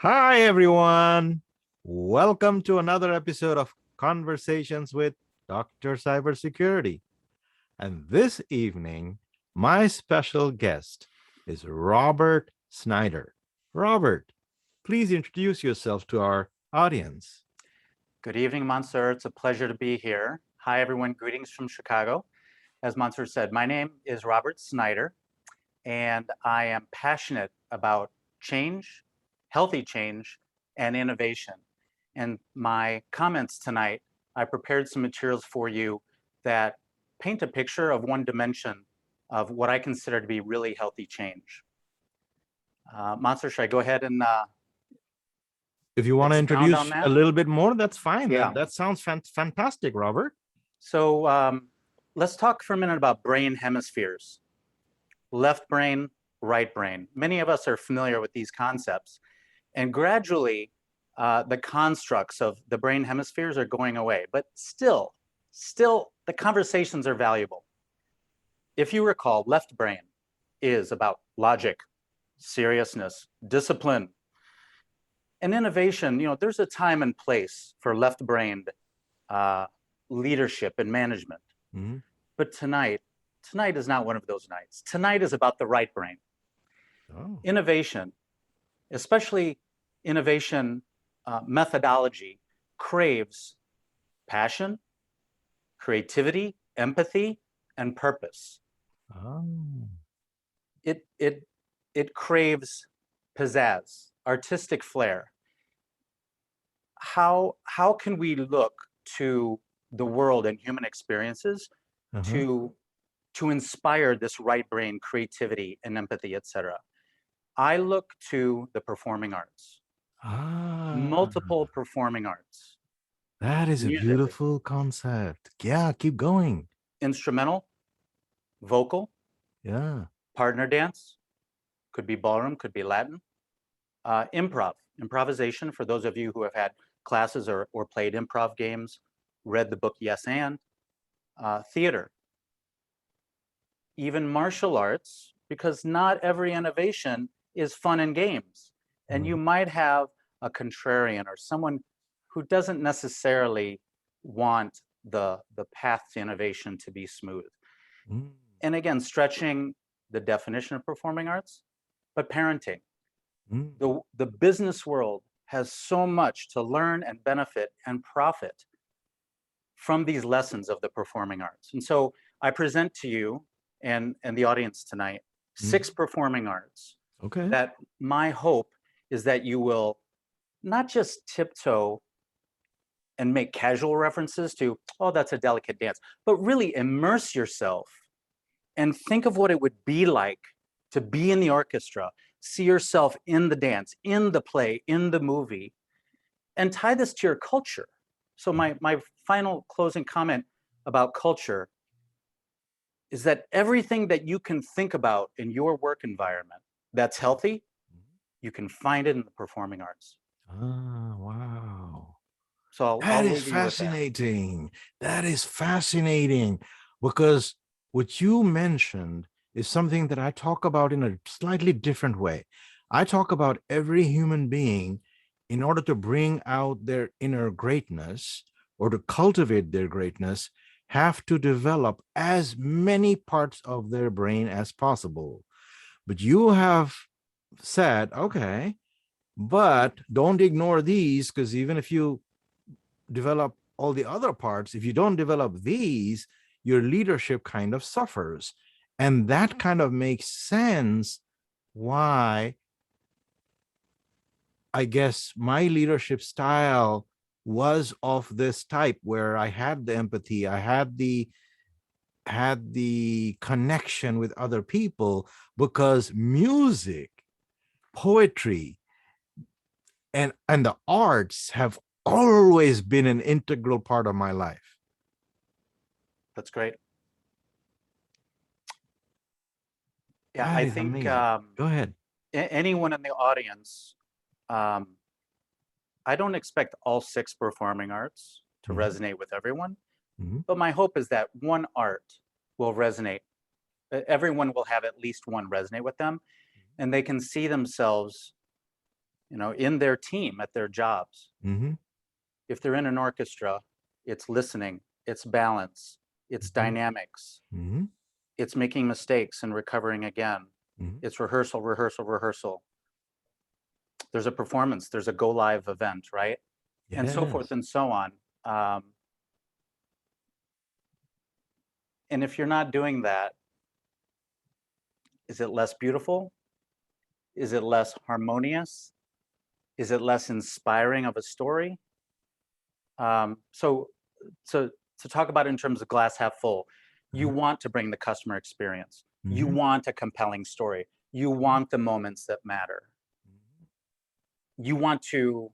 Hi, everyone. Welcome to another episode of Conversations with DrCybersecurity. And this evening, my special guest is Robert Snyder. Robert, please introduce yourself to our audience. Good evening, Mansur. It's a pleasure to be here. Hi, everyone. Greetings from Chicago. As Mansur said, my name is Robert Snyder, and I am passionate about change, healthy change, and innovation. And my comments tonight, I prepared some materials for you that paint a picture of one dimension of what I consider to be really healthy change. Mansur, should I go ahead and If you want to expound on introduce that? a little bit more, that's fine. Yeah. That sounds fantastic, Robert. So let's talk for a minute about brain hemispheres. Left brain, right brain. Many of us are familiar with these concepts. And gradually, the constructs of the brain hemispheres are going away. But still, the conversations are valuable. If you recall, left brain is about logic, seriousness, discipline, and innovation. There's a time and place for left-brained leadership and management. Mm-hmm. But tonight is not one of those nights. Tonight is about the right brain. Oh. Innovation, especially innovation methodology, craves passion, creativity, empathy, and purpose. Oh. It craves pizzazz, artistic flair. How can we look to the world and human experiences to inspire this right brain creativity and empathy, etc.? I look to the performing arts, multiple performing arts. That is Music, a beautiful concept. Yeah, keep going. instrumental, vocal, Yeah. partner dance, could be ballroom, could be Latin, improvisation, for those of you who have had classes or played improv games, read the book Yes and, theater, even martial arts, because not every innovation is fun and games. And you might have a contrarian or someone who doesn't necessarily want the path to innovation to be smooth. And again, stretching the definition of performing arts, but parenting. The business world has so much to learn and benefit and profit from these lessons of the performing arts. And so I present to you and the audience tonight 6 performing arts. Okay. That my hope is that you will not just tiptoe and make casual references to, oh, that's a delicate dance, but really immerse yourself and think of what it would be like to be in the orchestra, see yourself in the dance, in the play, in the movie, and tie this to your culture. So my final closing comment about culture is that everything that you can think about in your work environment that's healthy, you can find it in the performing arts. Ah, wow. So That is fascinating. That is fascinating because what you mentioned is something that I talk about in a slightly different way. I talk about every human being, in order to bring out their inner greatness or to cultivate their greatness, have to develop as many parts of their brain as possible. But you have said, okay, but don't ignore these, because even if you develop all the other parts, if you don't develop these, your leadership kind of suffers. And that kind of makes sense why I guess my leadership style was of this type, where I had the empathy, I had the connection with other people, because music, poetry, and the arts have always been an integral part of my life. That's great. Yeah, I think go ahead. Anyone in the audience, I don't expect all 6 performing arts to resonate with everyone, but my hope is that one art will resonate. Everyone will have at least one resonate with them, and they can see themselves in their team at their jobs. Mm-hmm. If they're in an orchestra, it's listening, it's balance, it's Mm-hmm. dynamics, Mm-hmm. it's making mistakes and recovering again. Mm-hmm. It's rehearsal, rehearsal, rehearsal. There's a performance, there's a go live event, right? And so forth Yes. and so on. And if you're not doing that, is it less beautiful? Is it less harmonious? Is it less inspiring of a story? So to talk about it in terms of glass half full, you Uh-huh. want to bring the customer experience. You Mm-hmm. want a compelling story. You want the moments that matter. You want to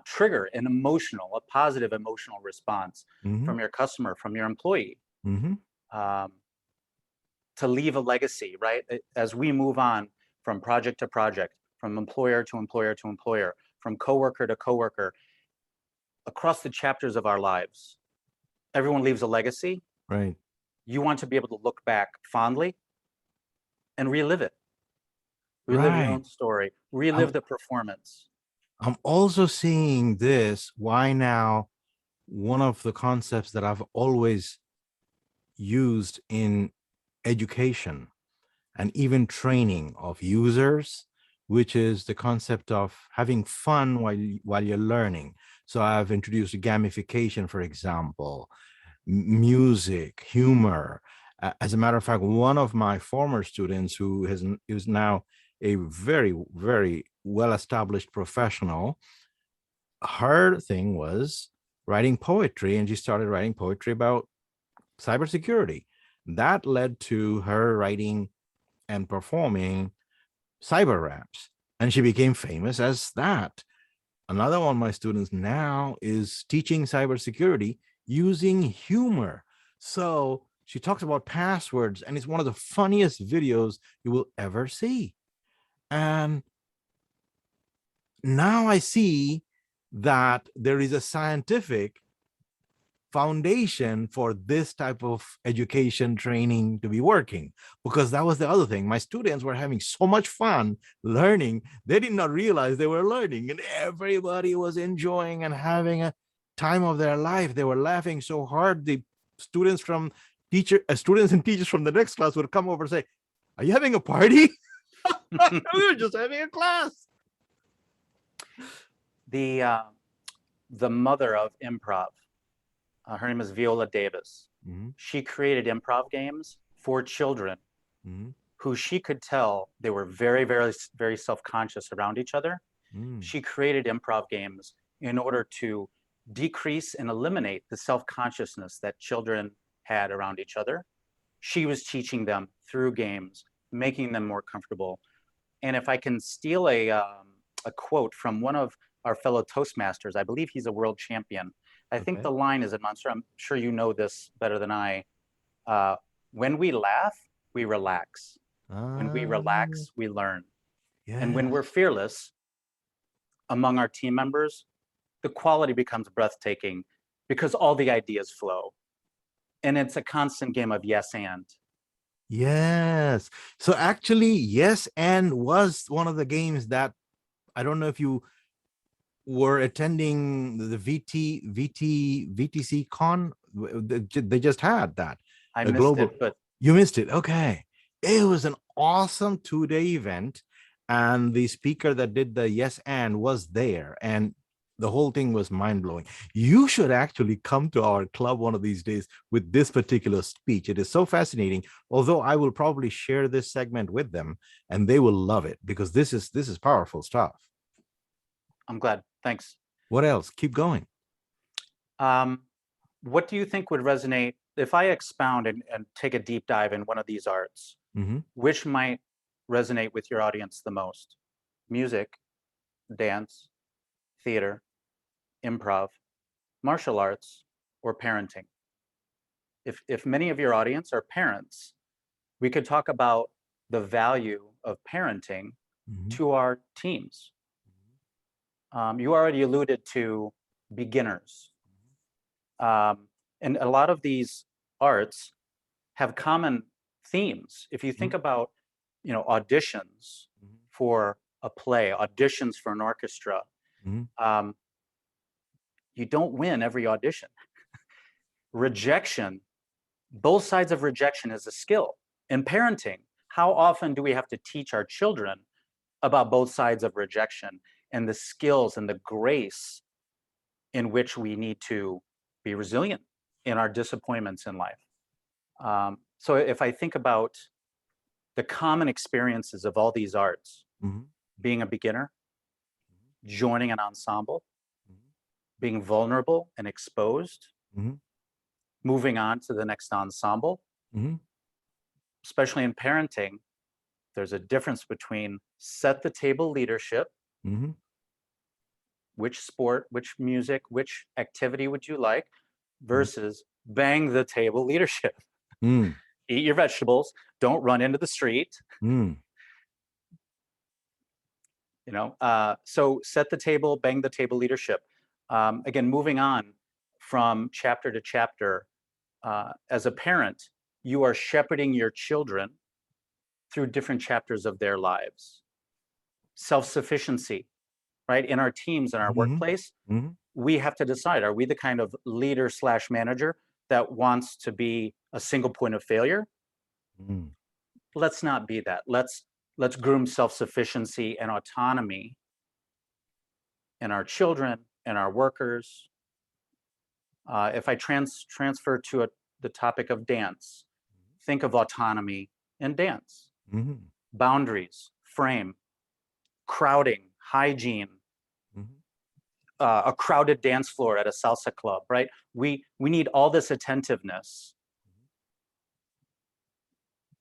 trigger a positive emotional response Mm-hmm. from your customer, from your employee, Mm-hmm. um, to leave a legacy, right? As we move on from project to project, from employer to employer to employer, from coworker to coworker, across the chapters of our lives, everyone leaves a legacy. Right. You want to be able to look back fondly and relive your Right. own story, I'm relive the performance. I'm also seeing this. Why now? One of the concepts that I've always used in education and even training of users, which is the concept of having fun while you're learning. So I've introduced gamification, for example, music, humor. As a matter of fact, one of my former students who is now a very, very well-established professional, her thing was writing poetry, and she started writing poetry about cybersecurity. That led to her writing and performing cyber raps, and she became famous as that. Another one of my students now is teaching cybersecurity using humor. So she talks about passwords, and it's one of the funniest videos you will ever see. And now I see that there is a scientific foundation for this type of education training to be working, because that was the other thing. My students were having so much fun learning, they did not realize they were learning, and everybody was enjoying and having a time of their life. They were laughing so hard, the students and teachers from the next class would come over and say, "Are you having a party?" We were just having a class. The mother of improv, her name is Viola Davis. Mm-hmm. She created improv games for children Mm-hmm. who she could tell they were very, very, very self-conscious around each other. Mm-hmm. She created improv games in order to decrease and eliminate the self-consciousness that children had around each other. She was teaching them through games, making them more comfortable. And if I can steal a quote from one of our fellow Toastmasters, I believe he's a world champion. I think Okay. the line is in Mansur. I'm sure you know this better than I. Uh, when we laugh, we relax. When we relax, we learn. And when we're Yes. fearless among our team members, the quality becomes breathtaking because all the ideas flow. And it's a constant game of yes and. Yes. So actually, yes, and was one of the games that I don't know if you were attending the VTC con. They just had that. I A missed global. it, but You missed it. Okay. It was an awesome 2-day event. And the speaker that did the yes and was there. And the whole thing was mind blowing. You should actually come to our club one of these days with this particular speech. It is so fascinating. Although I will probably share this segment with them, and they will love it, because this is powerful stuff. I'm glad. Thanks. What else? Keep going. Um, what do you think would resonate if I expound and take a deep dive in one of these arts? Mm-hmm. Which might resonate with your audience the most? Music, dance, theater, improv, martial arts, or parenting? If many of your audience are parents, we could talk about the value of parenting Mm-hmm. to our teams. You already alluded to beginners. And a lot of these arts have common themes. If you think about, auditions Mm-hmm. for a play, auditions for an orchestra, you don't win every audition. Rejection, both sides of rejection is a skill. In parenting, how often do we have to teach our children about both sides of rejection and the skills and the grace in which we need to be resilient in our disappointments in life? So if I think about the common experiences of all these arts, being a beginner, joining an ensemble, being vulnerable and exposed, moving on to the next ensemble, especially in parenting, there's a difference between set the table leadership, which sport, which music, which activity would you like, versus bang the table leadership. Eat your vegetables, don't run into the street. You know, so set the table, bang the table leadership. Again, moving on from chapter to chapter, as a parent, you are shepherding your children through different chapters of their lives. Self-sufficiency, right? In our teams, in our workplace, we have to decide, are we the kind of leader slash manager that wants to be a single point of failure? Let's not be that. Let's groom self-sufficiency and autonomy in our children and our workers. If I transfer to the topic of dance, think of autonomy in dance. Boundaries, frame, crowding, hygiene, a crowded dance floor at a salsa club, right? We need all this attentiveness.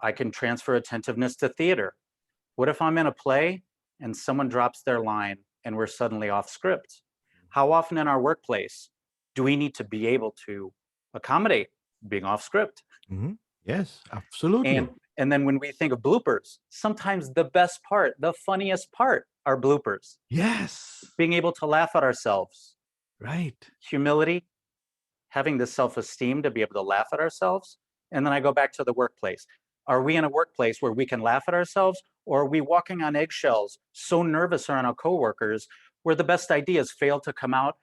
I can transfer attentiveness to theater. What if I'm in a play and someone drops their line and we're suddenly off script? How often in our workplace do we need to be able to accommodate being off script? Yes, absolutely. And then when we think of bloopers, sometimes the best part, the funniest part are bloopers. Yes. Being able to laugh at ourselves. Right. Humility, having the self-esteem to be able to laugh at ourselves. And then I go back to the workplace. Are we in a workplace where we can laugh at ourselves, or are we walking on eggshells, so nervous around our coworkers, where the best ideas fail to come out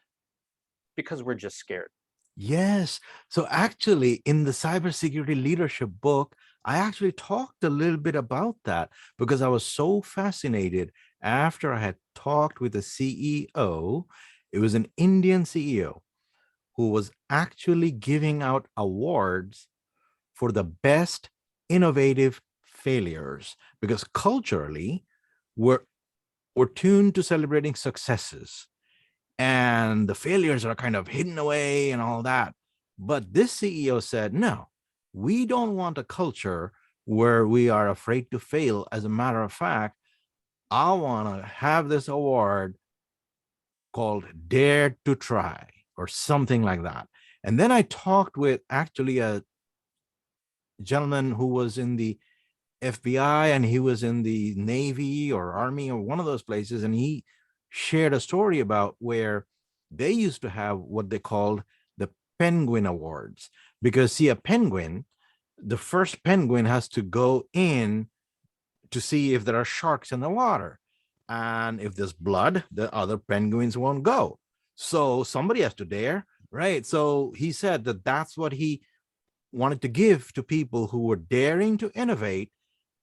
because we're just scared? Yes. So actually, in the cybersecurity leadership book, I actually talked a little bit about that because I was so fascinated after I had talked with the CEO. It was an Indian CEO who was actually giving out awards for the best innovative failures, because culturally we're tuned to celebrating successes and the failures are kind of hidden away and all that. But this CEO said, no, we don't want a culture where we are afraid to fail. As a matter of fact, I want to have this award called Dare to Try or something like that. And then I talked with actually a gentleman who was in the FBI and he was in the Navy or Army or one of those places. And he shared a story about where they used to have what they called the Penguin Awards. Because see, a penguin, the first penguin has to go in to see if there are sharks in the water. And if there's blood, the other penguins won't go. So somebody has to dare, right? So he said that that's what he wanted to give to people who were daring to innovate.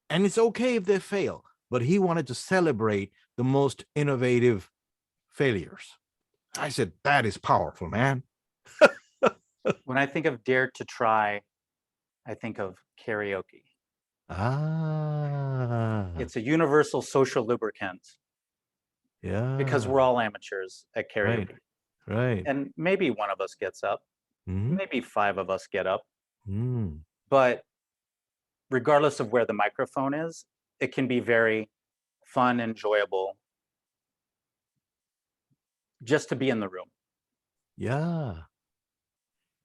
And it's okay if they fail, but he wanted to celebrate the most innovative failures. I said, that is powerful, man. When I think of Dare to Try, I think of karaoke. It's a universal social lubricant. Yeah. Because we're all amateurs at karaoke. Right. And maybe one of us gets up, maybe 5 of us get up. But regardless of where the microphone is, it can be very fun, enjoyable, just to be in the room. Yeah.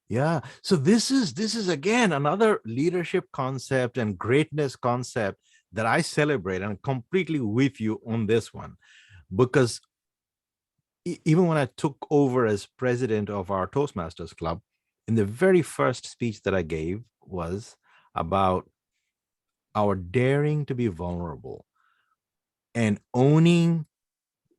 Yeah. So this is again another leadership concept and greatness concept that I celebrate, and I'm completely with you on this one, because even when I took over as president of our Toastmasters Club, in the very first speech that I gave was about our daring to be vulnerable. and owning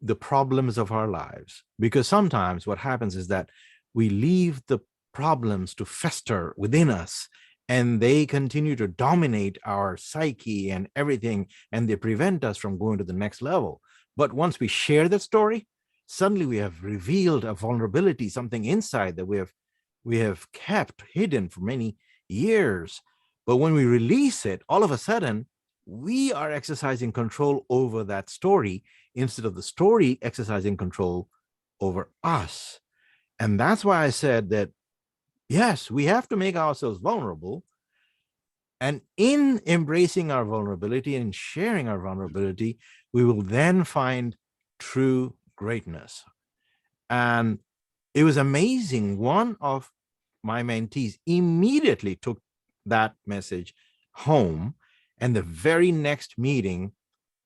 the problems of our lives. Because sometimes what happens is that we leave the problems to fester within us, and they continue to dominate our psyche and everything, and they prevent us from going to the next level. But once we share that story, suddenly we have revealed a vulnerability, something inside that we have kept hidden for many years. But when we release it, all of a sudden, we are exercising control over that story instead of the story exercising control over us. And that's why I said that, yes, we have to make ourselves vulnerable. And in embracing our vulnerability and sharing our vulnerability, we will then find true greatness. And it was amazing. One of my mentees immediately took that message home. And the very next meeting,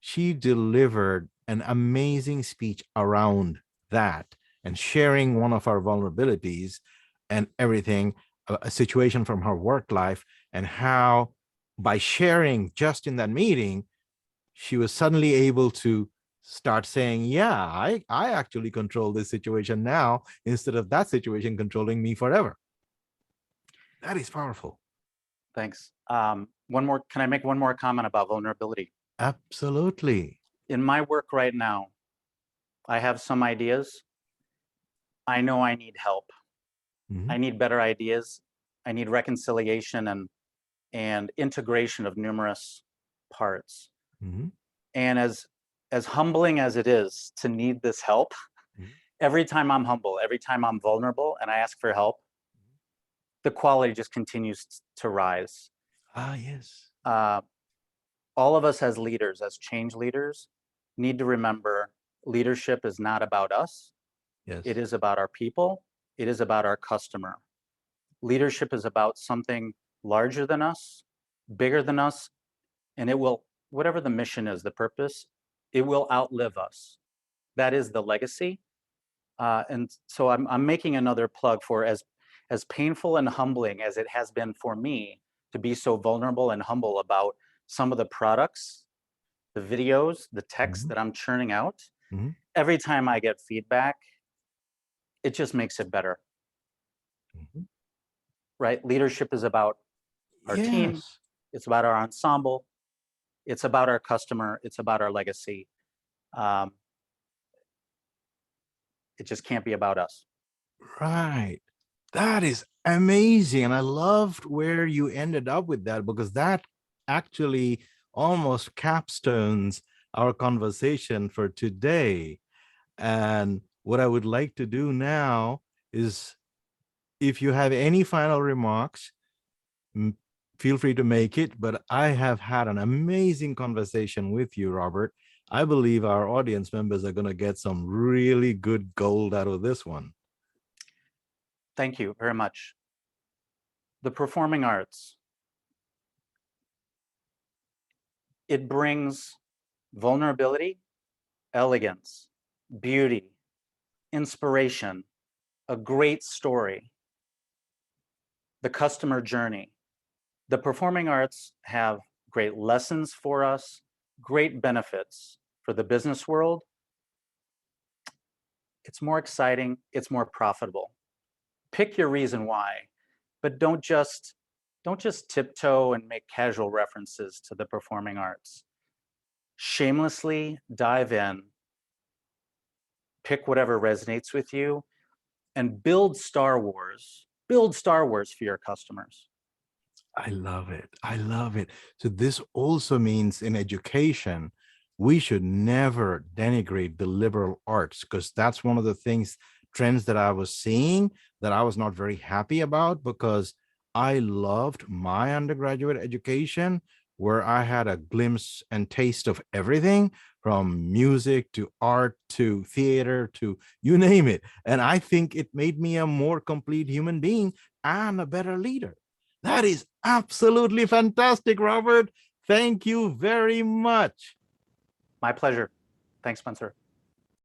she delivered an amazing speech around that and sharing one of our vulnerabilities and everything, a situation from her work life, and how by sharing just in that meeting, she was suddenly able to start saying, yeah, I actually control this situation now instead of that situation controlling me forever. That is powerful. Thanks. One more, can I make one more comment about vulnerability? Absolutely. In my work right now, I have some ideas. I know I need help. Mm-hmm. I need better ideas. I need reconciliation and integration of numerous parts. Mm-hmm. And as humbling as it is to need this help, Mm-hmm. every time I'm humble, every time I'm vulnerable and I ask for help, the quality just continues to rise. Ah, yes. All of us as leaders, as change leaders, need to remember leadership is not about us. Yes. It is about our people. It is about our customer. Leadership is about something larger than us, bigger than us, and it will, whatever the mission is, the purpose, it will outlive us. That is the legacy. And so I'm making another plug for as painful and humbling as it has been for me to be so vulnerable and humble about some of the products, the videos, the text Mm-hmm. that I'm churning out. Mm-hmm. Every time I get feedback, it just makes it better, Mm-hmm. right? Leadership is about our team. Yes. It's about our ensemble. It's about our customer. It's about our legacy. Um, it just can't be about us. Right. That is amazing. And I loved where you ended up with that, because that actually almost capstones our conversation for today. And what I would like to do now is, if you have any final remarks, feel free to make it. But I have had an amazing conversation with you, Robert. I believe our audience members are going to get some really good gold out of this one. Thank you very much. The performing arts, it brings vulnerability, elegance, beauty, inspiration, a great story, the customer journey. The performing arts have great lessons for us, great benefits for the business world. It's more exciting, it's more profitable. Pick your reason why, but don't just tiptoe and make casual references to the performing arts. Shamelessly dive in, pick whatever resonates with you, and build Star Wars. Build Star Wars for your customers. I love it. I love it. So this also means in education, we should never denigrate the liberal arts, because that's one of the trends that I was seeing that I was not very happy about, because I loved my undergraduate education, where I had a glimpse and taste of everything from music to art to theater to you name it. And I think it made me a more complete human being and a better leader. That is absolutely fantastic, Robert. Thank you very much. My pleasure. Thanks, Mansur.